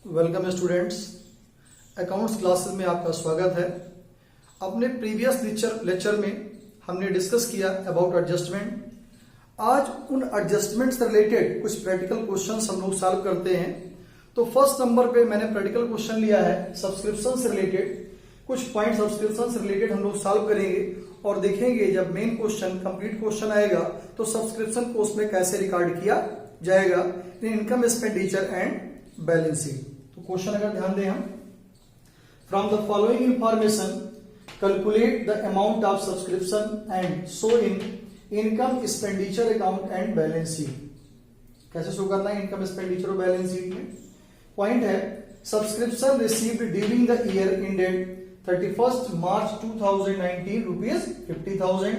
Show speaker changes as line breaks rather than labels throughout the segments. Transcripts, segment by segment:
Welcome students, accounts classes में आपका स्वागत है। अपने प्रीवियस लेक्चर में हमने डिस्कस किया अबाउट एडजस्टमेंट। आज उन एडजस्टमेंट से रिलेटेड कुछ प्रैक्टिकल क्वेश्चंस हम लोग सॉल्व करते हैं। तो फर्स्ट नंबर पे मैंने प्रैक्टिकल क्वेश्चन लिया है सब्सक्रिप्शन से रिलेटेड। कुछ पॉइंट सब्सक्रिप्शन से रिलेटेड हम लोग सॉल्व करेंगे और देखेंगे जब मेन क्वेश्चन कंप्लीट क्वेश्चन आएगा तो सब्सक्रिप्शन को उसमें कैसे रिकॉर्ड किया जाएगा इन income expenditure and balance sheet. तो क्वेश्चन अगर ध्यान दें हम, from the following information calculate the amount of subscription and show in income expenditure account and balance sheet. कैसे शो करना है इनकम एक्सपेंडिचर और बैलेंस शीट में? पॉइंट है subscription received during the year ended 31st March 2019 rupees 50,000।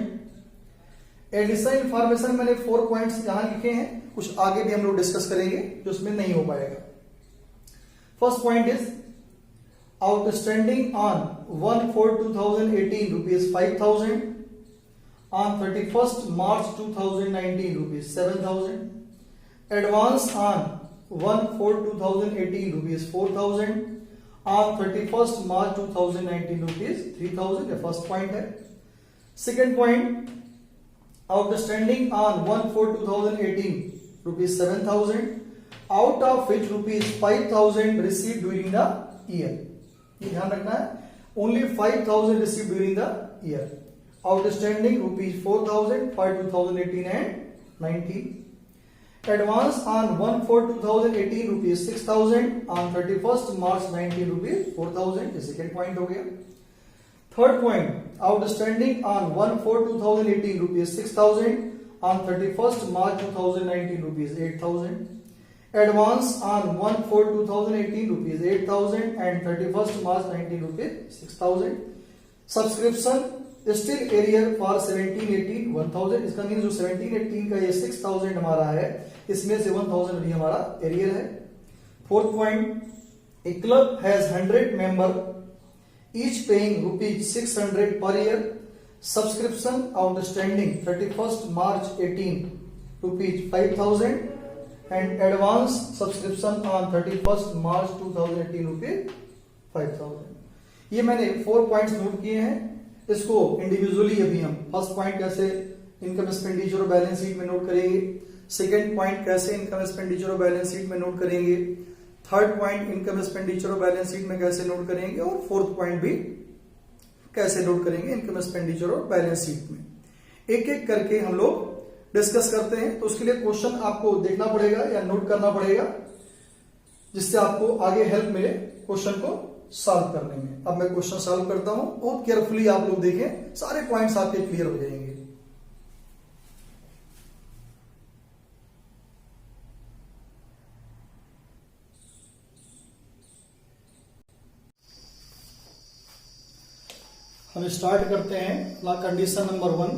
Additional information मैंने 4 points यहां लिखे हैं, कुछ आगे भी हम लोग डिस्कस करेंगे जो उसमें नहीं हो पाएगा। First point is outstanding on 1/4/2018 rupees 5,000, on 31st March 2019 rupees 7,000, advance on 1/4/2018 rupees 4,000, on 31st March 2019 rupees 3,000। ये फर्स्ट पॉइंट है। Second point outstanding on 1/4/2018 rupees 7,000, out of which rupees 5,000 receive during the year. ये ध्यान रखना है, only 5,000 receive during the year. Outstanding rupees 4,000 for 2018 and 19। Advance on 1/4/2018 rupees 6,000, on 31st March 19 rupees 4,000। ये second point हो गया। Third point outstanding on 1/4/2018 rupees 6,000, on 31st March 2019 rupees 8,000, advance on 1/4/2018 rupees 8,000 and 31st March 19 rupees 6,000। Subscription still arrear for 17/18 1,000। इसका mean जो 17/18 का ये 6,000 हमारा है, इसमें से 1,000 भी हमारा एरियर है। Fourth point A club has 100 member each paying rupees 600 per year. Subscription outstanding 31st March 18 rupees 5,000 and advance subscription on 31st March 2018 rupees 5,000। ये मैंने 4 पॉइंट्स नोट किए हैं। इसको इंडिविजुअली अभी हम फर्स्ट पॉइंट कैसे इनकम एक्सपेंडिचर और बैलेंस शीट में नोट करेंगे, सेकंड पॉइंट कैसे इनकम एक्सपेंडिचर और बैलेंस शीट में नोट करेंगे, थर्ड पॉइंट इनकम एक्सपेंडिचर और बैलेंस शीट में कैसे नोट करेंगे और फोर्थ पॉइंट भी कैसे नोट करेंगे इनकम एक्सपेंडिचर और बैलेंस शीट में। एक एक करके हम लोग डिस्कस करते हैं। तो उसके लिए क्वेश्चन आपको देखना पड़ेगा या नोट करना पड़ेगा, जिससे आपको आगे हेल्प मिले क्वेश्चन को सॉल्व करने में। अब मैं क्वेश्चन सॉल्व करता हूं, बहुत केयरफुली आप लोग देखें, सारे पॉइंट्स आपके क्लियर हो जाएंगे। हम स्टार्ट करते हैं condition number 1।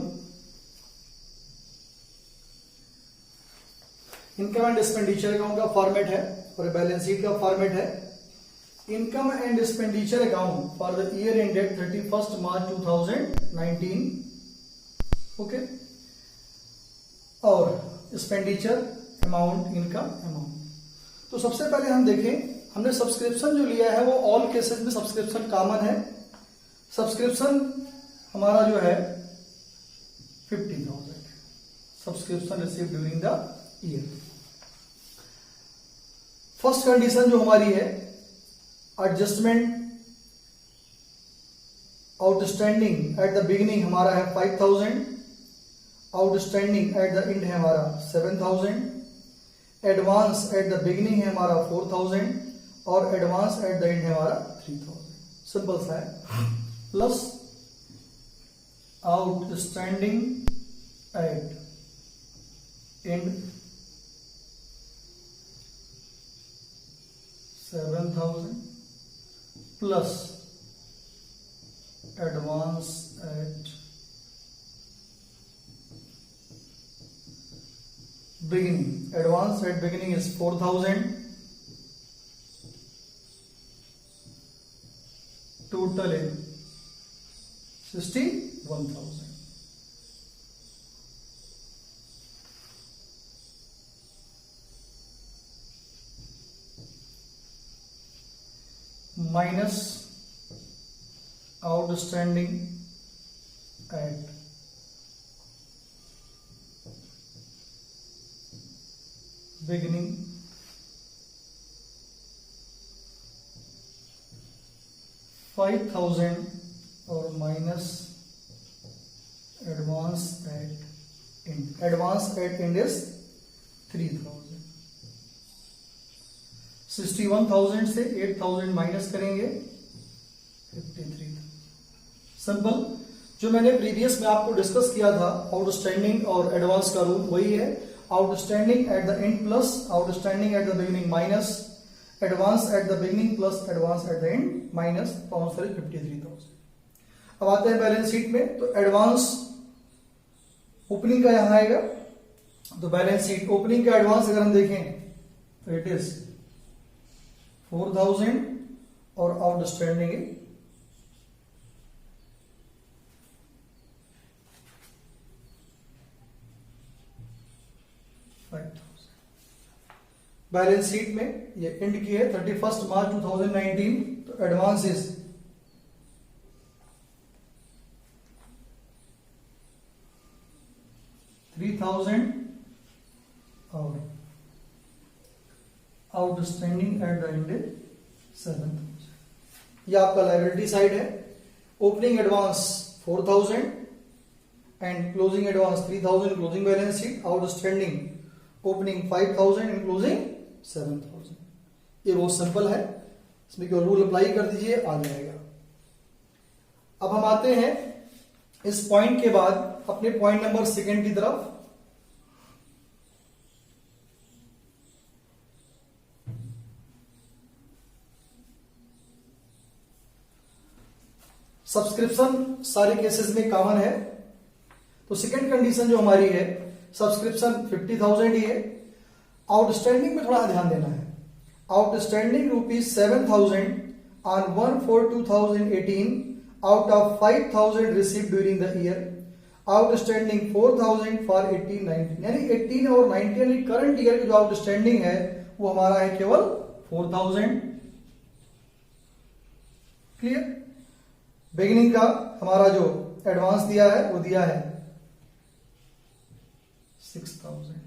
Income and expenditure account का फॉर्मेट है और बैलेंस शीट का फॉर्मेट है। Income and expenditure account for the year ended 31st March 2019, okay, और एक्सपेंडिचर अमाउंट इनकम अमाउंट। तो सबसे पहले हम देखें, हमने सब्सक्रिप्शन जो लिया है वो ऑल केसेस में सब्सक्रिप्शन कॉमन है। सब्सक्रिप्शन हमारा जो है 50,000 subscription receive during the year. First condition जो हमारी है adjustment outstanding at the beginning हमारा है 5,000, आउटस्टैंडिंग एट द एंड है हमारा 7,000, एडवांस एट द बिगिनिंग है हमारा 4,000 और एडवांस एट द एंड है हमारा 3,000। सिंपल सा है। Plus outstanding at and 7,000 plus advance at beginning. Advance at beginning is 4,000, total in 61,000। Minus outstanding at beginning $5,000 और minus advance at and. Advance at and is 3,000। 61,000 से 8,000 minus करेंगे 53,000। Simple. जो मैंने previous में आपको डिस्कस किया था आउटस्टैंडिंग और एडवांस का रूल वही है। Outstanding at the end plus outstanding at the beginning minus advance at the beginning plus advance at the end minus answer is 53,000। अब आते हैं बैलेंस शीट में। तो एडवांस ओपनिंग का यहां आएगा। तो बैलेंस शीट ओपनिंग का एडवांस अगर हम देखें तो इट इज 4,000 और आउटस्टैंडिंग 5,000। बैलेंस शीट में ये एंड की है 31 मार्च 2019। तो एडवांस इज 3,000 और आउटस्टैंडिंग एट द एंड 7,000। ये आपका लायबिलिटी साइड है। Opening advance 4,000 and closing advance 3,000 closing balance sheet. Outstanding opening 5,000 and closing 7,000। ये बहुत सिंपल है, इसमें केवल रूल अप्लाई कर दीजिए आ जाएगा। अब हम आते हैं इस पॉइंट के बाद अपने पॉइंट नंबर सेकंड की तरफ। सब्सक्रिप्शन सारे केसेस में कॉमन है। तो सेकंड कंडीशन जो हमारी है सब्सक्रिप्शन 50,000 ही है। आउटस्टैंडिंग में थोड़ा ध्यान देना है। Outstanding ₹7,000 on 1/4/2018 out of 5,000 received during the year. Outstanding 4,000 for 18-19, यानी 18 और 19 यानी करंट ईयर की जो आउटस्टैंडिंग है वो हमारा है केवल 4,000। क्लियर। बिगिनिंग का हमारा जो एडवांस दिया है वो दिया है 6,000।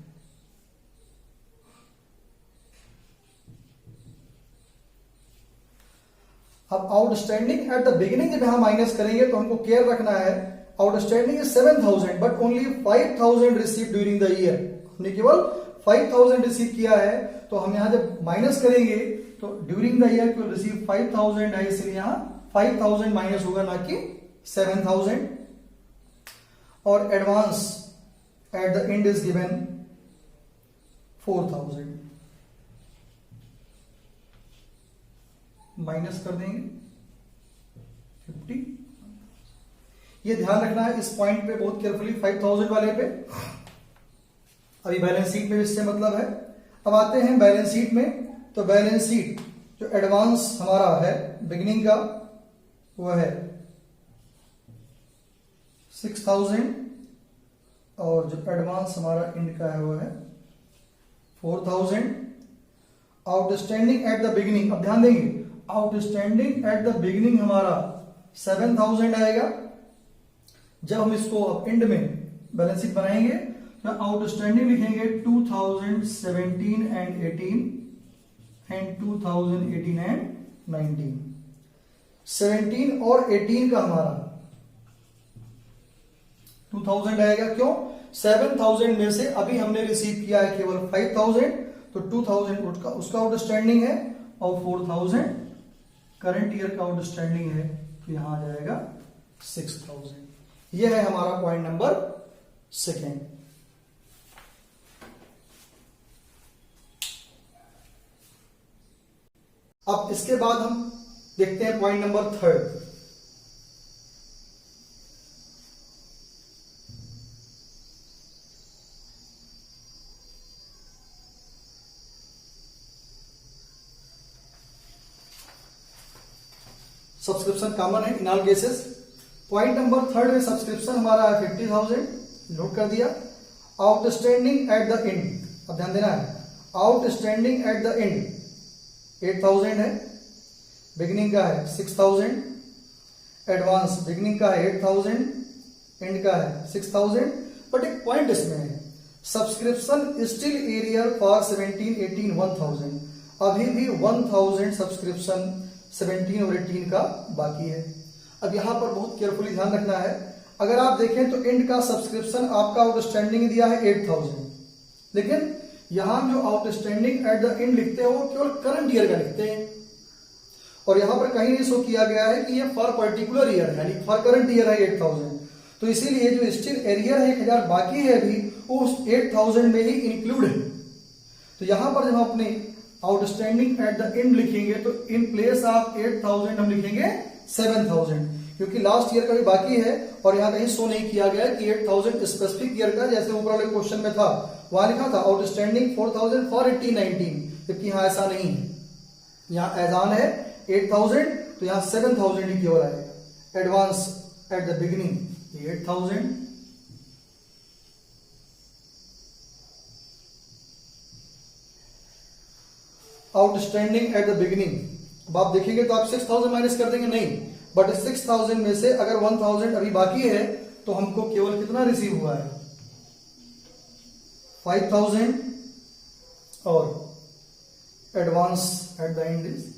अब आउटस्टैंडिंग एट द बिगिनिंग जब यहां माइनस करेंगे तो हमको केयर रखना है। Outstanding is 7,000 but only 5,000 receive during the year. हमने केवल 5,000 रिसीव किया है, तो हम यहां जब माइनस करेंगे तो ड्यूरिंग द ईयर केवल रिसीव 5,000 है, इसलिए यहां 5,000 माइनस होगा ना कि 7,000। और advance at the end is given 4,000, minus कर देंगे 50। ये ध्यान रखना है इस पॉइंट पे बहुत केयरफुली 5,000 वाले पे। अभी बैलेंस शीट में इससे मतलब है। अब आते हैं बैलेंस शीट में। तो बैलेंस शीट जो एडवांस हमारा है बिगिनिंग का वो है 6,000 और जो एडवांस हमारा एंड का है वो है 4,000। आउटस्टैंडिंग एट द बिगिनिंग, अब ध्यान देंगे आउटस्टैंडिंग एट द बिगिनिंग हमारा 7,000 आएगा। जब हम इसको अब एंड में बैलेंस शीट बनाएंगे तो आउटस्टैंडिंग लिखेंगे 2017 एंड 18 एंड 2018 एंड 19। 17 और 18 का हमारा 2,000 आएगा। क्यों? 7,000 में से अभी हमने रिसीव किया है केवल 5,000, तो 2,000 उसका आउटस्टैंडिंग है और 4,000 करंट ईयर का आउटस्टैंडिंग है, तो यहां आ जाएगा 6,000। यह है हमारा पॉइंट नंबर सेकेंड। अब इसके बाद हम देखते हैं point number third. Subscription common है in all cases. Point number third में सब्सक्रिप्शन हमारा है 50,000, नोट कर दिया। आउटस्टैंडिंग एट द एंड, अब ध्यान देना है, आउटस्टैंडिंग एट द एंड 8,000 है। बिगिनिंग का है 6000, एडवांस बिगिनिंग का है 8000, एंड का है 6000। बट एक पॉइंट इसमें है, सब्सक्रिप्शन स्टिल एरियर फॉर 17, 18, 1000, अभी भी 1000 सब्सक्रिप्शन 17 और 18 का बाकी है। अब यहां पर बहुत केयरफुली ध्यान रखना है, अगर आप देखें तो एंड का सब्सक्रिप्शन आपका आउटस्टैंडिंग दिया है 8000, लेकिन यहां जो आउटस्टैंडिंग एट द एंड लिखते हैं वो केवल करंट ईयर का लिखते हैं, और यहां पर कहीं नहीं शो किया गया है कि ये फॉर पर्टिकुलर ईयर है, यानी फॉर करंट ईयर है 8000। तो इसीलिए जो स्टिल एरियर है 1000 बाकी है अभी, वो उस 8000 में ही इंक्लूड है। तो यहां पर जब हम अपने आउटस्टैंडिंग एट द एंड लिखेंगे तो इन प्लेस ऑफ 8000 हम लिखेंगे 7000, क्योंकि लास्ट ईयर का भी बाकी है और यहां कहीं शो नहीं किया गया कि 8000 स्पेसिफिक ईयर का, जैसे ऊपर वाले क्वेश्चन में था वहां लिखा था आउटस्टैंडिंग 4000 फॉर 18-19, जबकि यहां ऐसा नहीं है, यहां एज ऑन है 8000, तो यहां 7000 ही केवल आएगा। Advance at the beginning 8000, outstanding at the beginning, अब आप देखेंगे तो आप 6000 माइनस कर देंगे, नहीं, बट 6000 में से अगर 1000 अभी बाकी है तो हमको केवल कितना रिसीव हुआ है 5000, और advance at the end is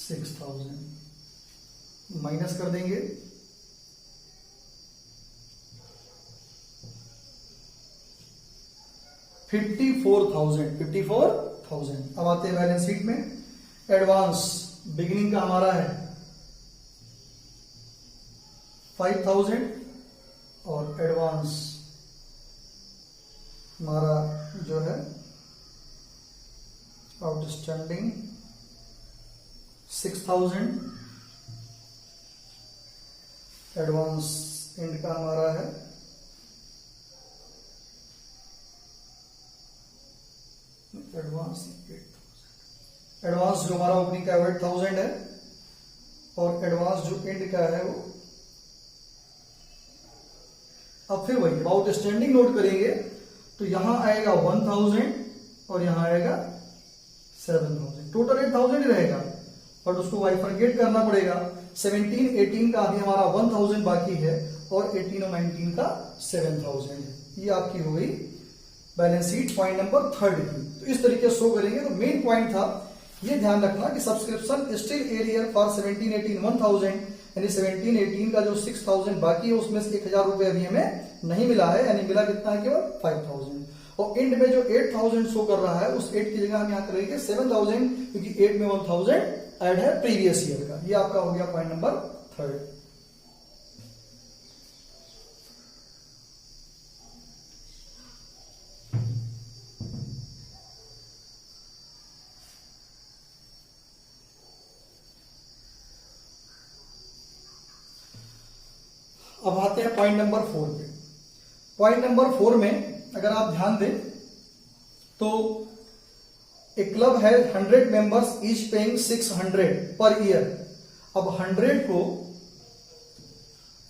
6000, minus कर देंगे, $54,000। अब आते हैं बैलेंस शीट में। एडवांस बिगिनिंग का हमारा है 5000, और एडवांस हमारा जो है आउटस्टैंडिंग 6000, एडवांस एंड का हमारा है एडवांस 8000, एडवांस जो हमारा ओपनिंग का 8000 है, और एडवांस जो एंड का है वो, अब फिर वही आउटस्टैंडिंग नोट करेंगे तो यहां आएगा 1000 और यहां आएगा 7000, टोटल 8000 ही रहेगा, बट उसको बाइफरकेट करना पड़ेगा। 17, 18 का अभी हमारा 1000 बाकी है, और 18 और 19 का 7000 है। ये आपकी हो गई बैलेंस शीट पॉइंट नंबर 3 की। तो इस तरीके से शो करेंगे। तो मेन पॉइंट था ये ध्यान रखना कि सब्सक्रिप्शन स्टिल एरियर फॉर 17, 18, 1000, यानी 17, 18 का जो 6000 बाकी है उसमें से 1000 रुपए अभी हमें नहीं मिला है, यानी मिला कितना है केवल 5000, और एंड में जो 8000 शो कर रहा है उस 8 की जगह हम यहाँ करेंगे 7000, क्योंकि 8 में 1000 ऐड है प्रीवियस ईयर का। ये आपका हो गया पॉइंट नंबर 3। अब आते हैं पॉइंट नंबर 4 पे। पॉइंट नंबर 4 में अगर आप ध्यान दें तो एक क्लब है 100 members each paying 600 per year. अब 100 को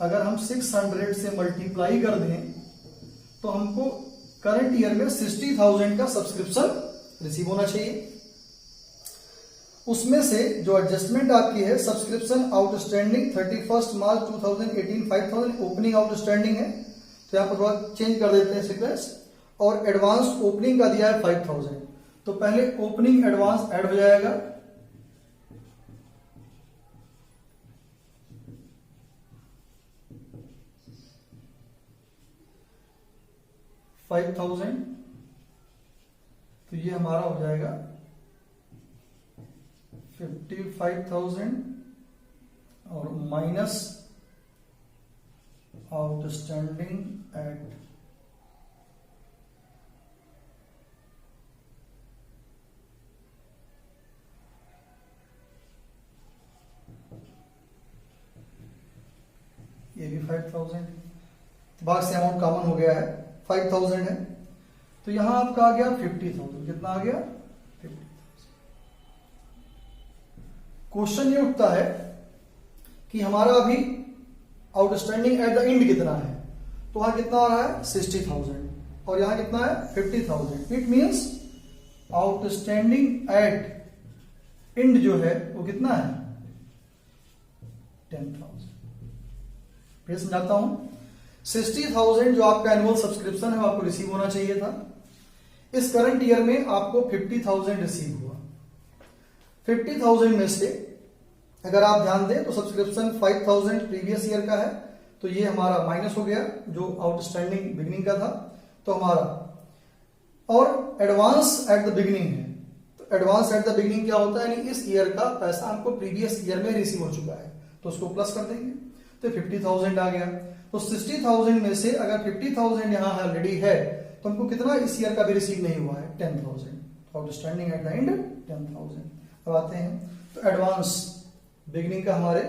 अगर हम 600 से मल्टीप्लाई कर दें तो हमको करंट ईयर में 60,000 का सब्सक्रिप्शन रिसीव होना चाहिए। उसमें से जो एडजस्टमेंट आपकी है सब्सक्रिप्शन आउटस्टैंडिंग 31 मार्च 2018 5000 ओपनिंग आउटस्टैंडिंग है, तो यहां पर थोड़ा चेंज कर देते हैं सीक्वेंस, और एडवांस ओपनिंग का दिया है 5000, तो पहले ओपनिंग एडवांस ऐड हो जाएगा, $5,000, तो ये हमारा हो जाएगा 55,000 और माइनस आउटस्टैंडिंग एट ये भी 5000, बाहर से अमाउंट कॉमन हो गया है 5000 है, तो यहां आपका आ गया 50,000। कितना आ गया 50,000। क्वेश्चन ये उठता है कि हमारा अभी आउटस्टैंडिंग एट द एंड कितना है, तो वहां कितना आ रहा है 60,000 और यहां कितना है 50,000। It means outstanding at end जो है वो कितना है 10,000। फिर समझाता हूं, 60,000 जो आपका एनुअल सब्सक्रिप्शन है वो आपको रिसीव होना चाहिए था। इस करंट ईयर में आपको 50,000 रिसीव हुआ। 50,000 में से अगर आप ध्यान दें तो सब्सक्रिप्शन 5,000 प्रीवियस ईयर का है, तो ये हमारा माइनस हो गया जो आउटस्टैंडिंग बिगिनिंग का था, तो हमारा और एडवांस एट द बिगिनिंग है। तो एडवांस एट द बिगिनिंग क्या होता है, यानी इस ईयर का पैसा हमको प्रीवियस ईयर में रिसीव हो चुका है, तो उसको प्लस कर देंगे तो 50,000 आ गया। तो 60,000 में से अगर 50,000 यहां ऑलरेडी है तो हमको कितना इस ईयर का भी रिसीव नहीं हुआ है 10,000, आउटस्टैंडिंग एट द एंड 10,000। अब आते हैं तो एडवांस बिगिनिंग का हमारे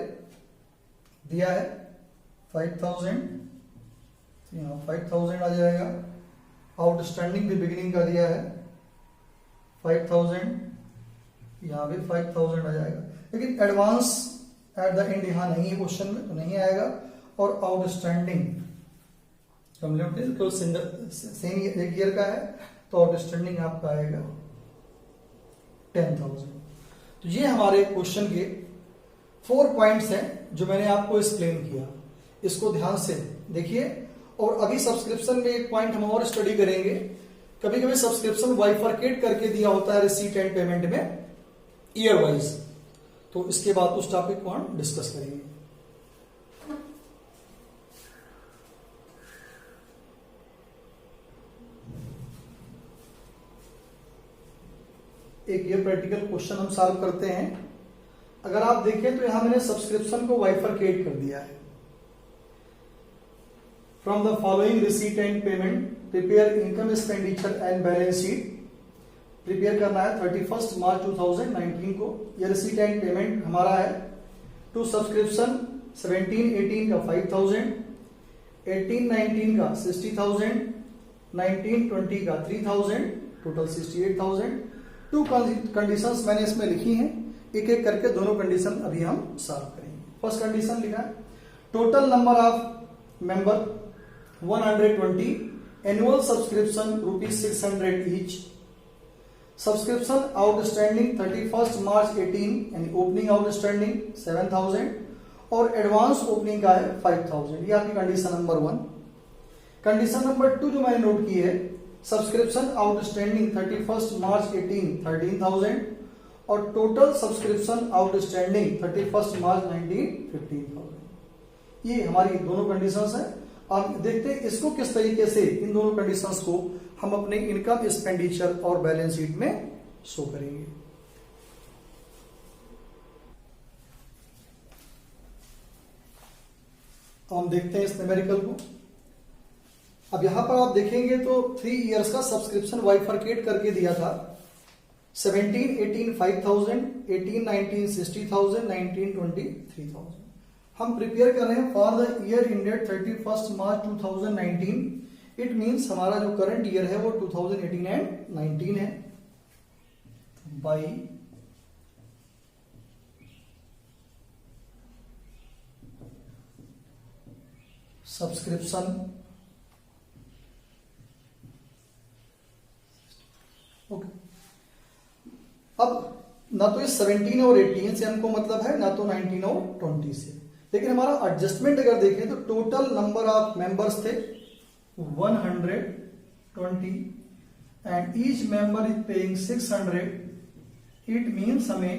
दिया है 5,000, यहाँ 5,000 आ जाएगा। आउटस्टैंडिंग भी बिगिनिंग का दिया है 5,000, यहाँ भी 5,000 आ जाएगा। लेकिन एडवांस एट द एंड यहाँ नहीं है क्वेश्चन में, तो नहीं आएगा। और आउटस्टैंडिंग तो सेम एक ईयर का है, तो आउटस्टैंडिंग आपका आएगा 10,000। तो ये हमारे क्वेश्चन के 4 पॉइंट्स हैं जो मैंने आपको एक्सप्लेन किया, इसको ध्यान से देखिए। और अभी सब्सक्रिप्शन में एक पॉइंट हम और स्टडी करेंगे। कभी कभी सब्सक्रिप्शन बाइफरकेट करके दिया होता है रिसीट एंड पेमेंट में ईयर वाइज, तो इसके बाद उस टॉपिक को हम डिस्कस करेंगे। एक ये प्रैक्टिकल क्वेश्चन हम सॉल्व करते हैं। अगर आप देखें तो यहां मैंने सब्सक्रिप्शन को बाइफरकेट कर दिया है। From the following receipt and payment prepare income expenditure and balance sheet. Prepare करना है 31 मार्च 2019 को। ये रिसीट एंड पेमेंट हमारा है टू सब्सक्रिप्शन 17-18 का 5,000, 18-19 का 60,000, 19-20 का 3,000, टोटल 68,000। 2 कंडीशंस मैंने इसमें लिखी हैं, एक एक करके दोनों कंडीशन अभी हम सॉल्व करेंगे। फर्स्ट कंडीशन लिखा है total number of member 120, annual subscription ₹600 each. Subscription outstanding 31 मार्च 18 यानी ओपनिंग आउटस्टैंडिंग 7,000 और एडवांस ओपनिंग का है 5,000। ये आपकी कंडीशन नंबर 1। कंडीशन नंबर 2 जो मैंने नोट की है सब्सक्रिप्शन आउटस्टैंडिंग 31 मार्च 18 13,000 और टोटल सब्सक्रिप्शन आउटस्टैंडिंग 31 मार्च 19 15,000। ये हमारी दोनों कंडीशंस हैं। अब देखते हैं इसको किस तरीके से इन दोनों कंडीशंस को हम अपने इनकम एक्सपेंडिचर और बैलेंस शीट में शो करेंगे। तो हम देखते हैं इस न्यूमेरिकल को। अब यहां पर आप देखेंगे तो 3 इयर्स का सब्सक्रिप्शन बाइफरकेट करके दिया था। 17-18 5,000, 18-19 60,000, 19-20 3,000। हम प्रिपेयर कर रहे हैं for the year ended 31 March 2019। It means हमारा जो करंट ईयर है वो 2018 एंड 19 है। By subscription okay. अब ना तो इस 17 और 18 से हमको मतलब है, ना तो 19 और 20 से। लेकिन हमारा एडजस्टमेंट अगर देखें तो टोटल नंबर ऑफ मेंबर्स थे 120 and each member is paying 600। It means हमें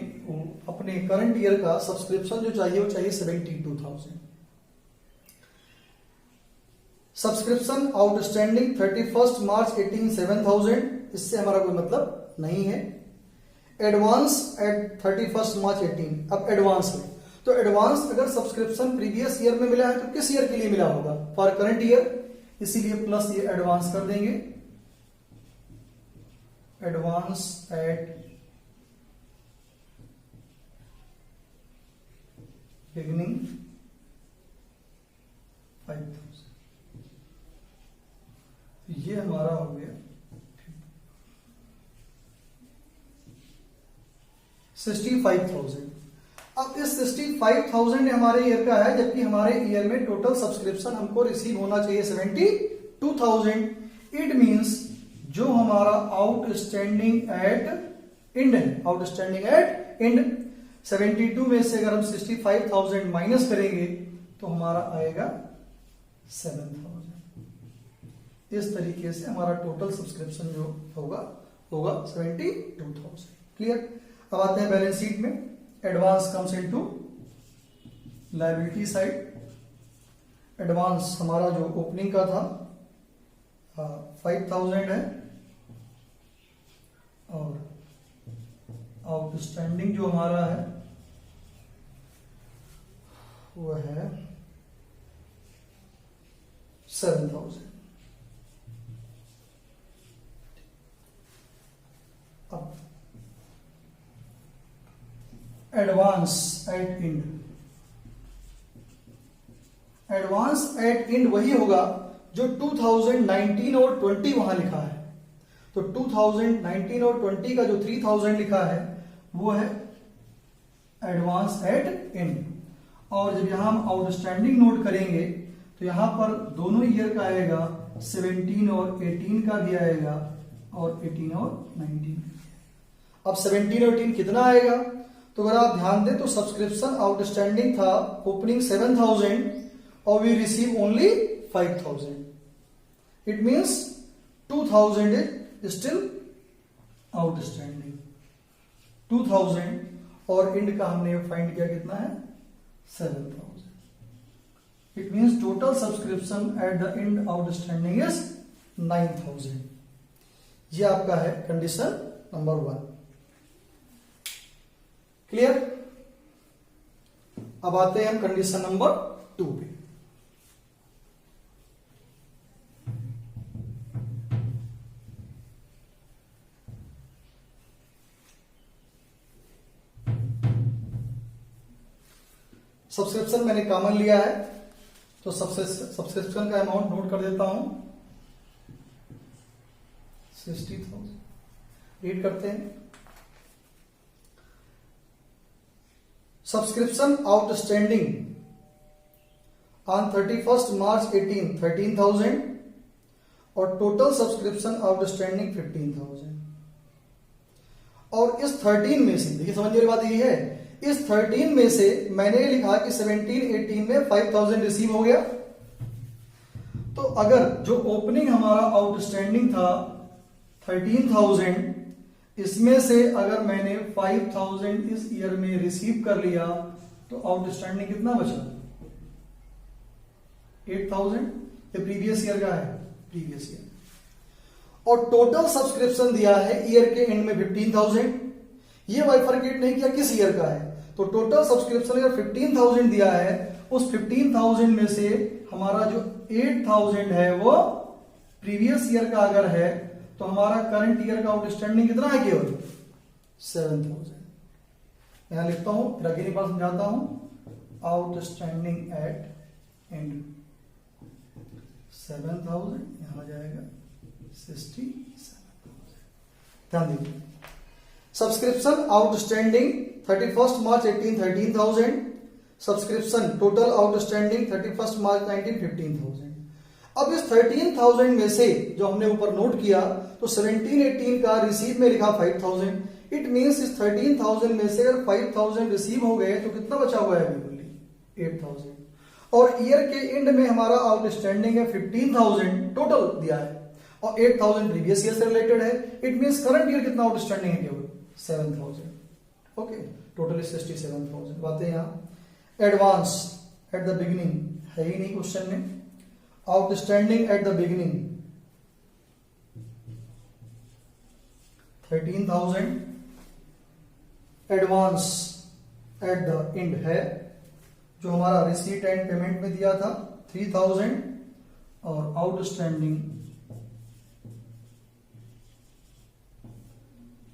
अपने करंट ईयर का सब्सक्रिप्शन जो चाहिए वो चाहिए 72,000। सब्सक्रिप्शन आउटस्टैंडिंग 31 मार्च 18 7,000, इससे हमारा कोई मतलब नहीं है। एडवांस एट 31 मार्च 18। अब एडवांस में तो एडवांस अगर सब्सक्रिप्शन प्रीवियस ईयर में मिला है तो किस ईयर के लिए मिला होगा, फॉर करंट ईयर, इसीलिए प्लस ये एडवांस कर देंगे। Advance at beginning 5,000। ये हमारा हो गया 65,000। अब इस 65,000 हमारे ईयर का है, जबकि हमारे ईयर में टोटल सब्सक्रिप्शन हमको रिसीव होना चाहिए 72,000। इट मींस जो हमारा आउटस्टैंडिंग एट इंड है, आउटस्टैंडिंग एट इंड। 72 में से अगर हम 65,000 माइनस करेंगे तो हमारा आएगा 7,000। इस तरीके से हमारा टोटल सब्सक्रिप्शन जो होगा 72,000। क्लियर। अब आते हैं बैलेंस शीट में। Advance comes into liability side. Advance हमारा जो ओपनिंग का था 5,000 है, और आउटस्टैंडिंग जो हमारा है वो है 7,000। अब advance at end. Advance at end वही होगा जो 2019 और 20 वहां लिखा है। तो 2019 और 20 का जो 3,000 लिखा है वो है एडवांस एट एंड। और जब यहां हम आउटस्टैंडिंग नोट करेंगे तो यहां पर दोनों ईयर का आएगा, 17 और 18 का भी आएगा, और 18 और 19। अब 17 और 18 कितना आएगा? तो अगर आप ध्यान दें तो सब्सक्रिप्शन आउटस्टैंडिंग था ओपनिंग 7,000 और we receive only 5,000। It means 2,000 is still outstanding. 2,000 और इंड का हमने फाइंड किया कितना है? 7,000। It means total subscription at the end outstanding is 9,000। ये आपका है कंडीशन नंबर 1। क्लियर। अब आते हैं हम कंडीशन नंबर 2 पे। सब्सक्रिप्शन मैंने कॉमन लिया है तो सब्सक्रिप्शन का अमाउंट नोट कर देता हूं 60,000। रीड करते हैं। Subscription outstanding on 31st March 18 13,000 और टोटल सब्सक्रिप्शन आउटस्टैंडिंग 15,000। और इस 13 में से देखिए समझने वाली बात यही है, इस 13 में से मैंने लिखा कि 17-18 में 5,000 रिसीव हो गया। तो अगर जो ओपनिंग हमारा आउटस्टैंडिंग था 13,000, इसमें से अगर मैंने 5,000 इस ईयर में रिसीव कर लिया तो आउटस्टैंडिंग कितना बचा? 8,000। ये प्रीवियस ईयर का है, प्रीवियस ईयर। और टोटल सब्सक्रिप्शन दिया है ईयर के एंड में 15,000। ये बाइफरकेट नहीं किया किस ईयर का है। तो टोटल सब्सक्रिप्शन अगर 15,000 दिया है, उस 15,000 में से हमारा जो 8,000 है वो प्रीवियस ईयर का अगर है तो हमारा करंट ईयर का आउटस्टैंडिंग कितना है? केवल 7,000। यहां लिखता हूं, फिर अगली बार समझाता हूं। आउटस्टैंडिंग एट एंड 7,000, यहां आ जाएगा 67,000। ध्यान दीजिए। Subscription outstanding 31st March 18 13,000। Subscription total outstanding 31st March 19 15,000। अब इस 13,000 में से जो हमने ऊपर नोट किया तो 17-18 का रिसीव में लिखा 5,000। इट मींस इस 13,000 में से अगर 5,000 रिसीव हो गए तो कितना बचा हुआ है? अभी 8,000। और ईयर के एंड में हमारा आउटस्टैंडिंग है 15,000 टोटल दिया है, और 8,000 प्रीवियस ईयर से रिलेटेड है। इट मींस करंट ईयर कितना आउटस्टैंडिंग है? केवल 7,000। Okay, totally 67,000। बातें यहां एडवांस एट द बिगिनिंग है ही नहीं क्वेश्चन में। Outstanding at the beginning 13,000। Advance at the end है जो हमारा रिसीट एंड पेमेंट में दिया था 3,000, और आउटस्टैंडिंग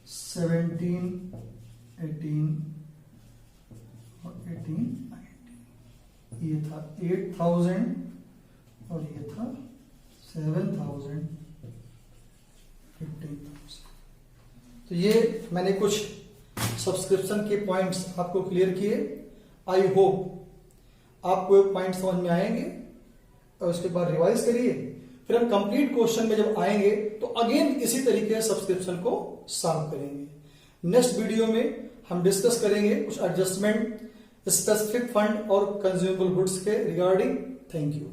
17, 18 और 18, 19। ये था 8,000 और ये था 7,000, 15,000। तो ये मैंने कुछ सब्सक्रिप्शन के पॉइंट्स आपको क्लियर किए। आई होप आपको पॉइंट समझ में आएंगे, और उसके बाद रिवाइज करिए। फिर हम कंप्लीट क्वेश्चन में जब आएंगे तो अगेन इसी तरीके से सब्सक्रिप्शन को सॉल्व करेंगे। नेक्स्ट वीडियो में हम डिस्कस करेंगे कुछ एडजस्टमेंट स्पेसिफिक फंड और कंज्यूमेबल गुड्स के रिगार्डिंग। Thank you.